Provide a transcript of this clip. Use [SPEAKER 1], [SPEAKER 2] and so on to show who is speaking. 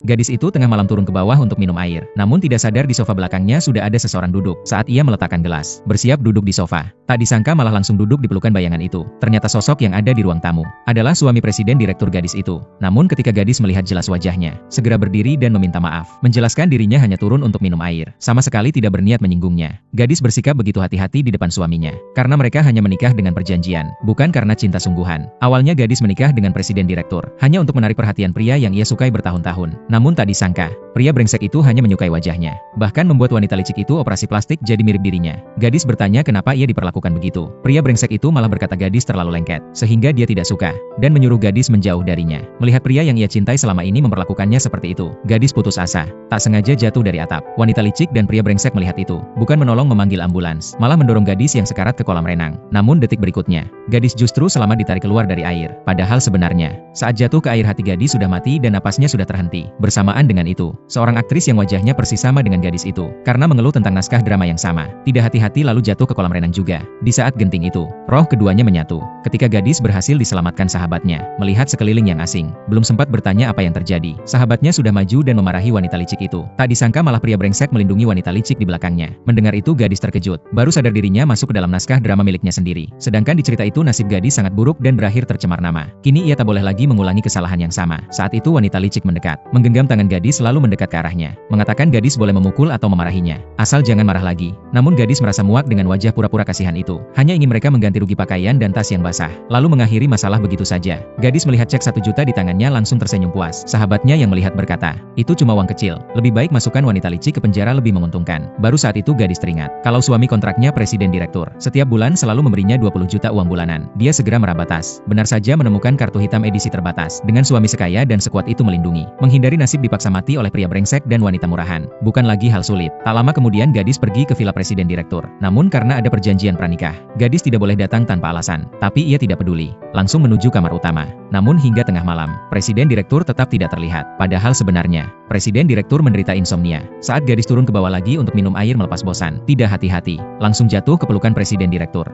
[SPEAKER 1] Gadis itu tengah malam turun ke bawah untuk minum air. Namun tidak sadar di sofa belakangnya sudah ada seseorang duduk. Saat ia meletakkan gelas, bersiap duduk di sofa. Tak disangka malah langsung duduk di pelukan bayangan itu. Ternyata sosok yang ada di ruang tamu adalah suami presiden direktur gadis itu. Namun ketika gadis melihat jelas wajahnya, segera berdiri dan meminta maaf. Menjelaskan dirinya hanya turun untuk minum air. Sama sekali tidak berniat menyinggungnya. Gadis bersikap begitu hati-hati di depan suaminya. Karena mereka hanya menikah dengan perjanjian, bukan karena cinta sungguhan. Awalnya gadis menikah dengan presiden direktur, hanya untuk menarik perhatian pria yang ia sukai bertahun-tahun. Namun tak disangka, pria brengsek itu hanya menyukai wajahnya. Bahkan membuat wanita licik itu operasi plastik jadi mirip dirinya. Gadis bertanya kenapa ia diperlakukan begitu. Pria brengsek itu malah berkata gadis terlalu lengket, sehingga dia tidak suka, dan menyuruh gadis menjauh darinya. Melihat pria yang ia cintai selama ini memperlakukannya seperti itu, gadis putus asa. Tak sengaja jatuh dari atap. Wanita licik dan pria brengsek melihat itu, bukan menolong memanggil ambulans, malah mendorong gadis yang sekarat ke kolam renang. Namun detik berikutnya, gadis justru selamat ditarik keluar dari air. Padahal sebenarnya, saat jatuh ke air hati gadis sudah mati dan napasnya sudah terhenti. Bersamaan dengan itu, seorang aktris yang wajahnya persis sama dengan gadis itu, karena mengeluh tentang naskah drama yang sama, tidak hati-hati lalu jatuh ke kolam renang juga. Di saat genting itu, roh keduanya menyatu. Ketika gadis berhasil diselamatkan sahabatnya, melihat sekeliling yang asing, belum sempat bertanya apa yang terjadi. Sahabatnya sudah maju dan memarahi wanita licik itu. Tak disangka malah pria brengsek melindungi wanita licik di belakangnya. Mendengar itu gadis terkejut, baru sadar dirinya masuk ke dalam naskah drama miliknya sendiri. Sedangkan di cerita itu nasib gadis sangat buruk dan berakhir tercemar nama. Kini ia tak boleh lagi mengulangi kesalahan yang sama. Saat itu wanita licik mendekat, menggenggam tangan gadis lalu mendekat ke arahnya, mengatakan gadis boleh memukul atau memarahinya, asal jangan marah lagi. Namun gadis merasa muak dengan wajah pura-pura kasihan itu. Hanya ingin mereka mengganti rugi pakaian dan tas yang basah, lalu mengakhiri masalah begitu saja. Gadis melihat cek 1 juta di tangannya langsung tersenyum puas. Sahabatnya yang melihat berkata, itu cuma uang kecil, lebih baik masukkan wanita licik ke penjara lebih menguntungkan. Baru saat itu gadis teringat, kalau suami kontraknya presiden direktur, setiap bulan selalu memberinya 20 juta uang bulanan. Dia segera meraba tas. Benar saja menemukan kartu hitam edisi terbatas. Dengan suami sekaya dan sekuat itu melindungi, menghindari nasib dipaksa mati oleh pria brengsek dan wanita murahan, bukan lagi hal sulit. Tak lama kemudian gadis pergi ke villa presiden direktur. Namun karena ada perjanjian pranikah, gadis tidak boleh datang tanpa alasan. Tapi ia tidak peduli, langsung menuju kamar utama. Namun hingga tengah malam, presiden direktur tetap tidak terlihat. Padahal sebenarnya, presiden direktur menderita insomnia. Saat gadis turun ke bawah lagi untuk minum air melepas bosan, tidak hati-hati, langsung jatuh ke pelukan presiden direktur.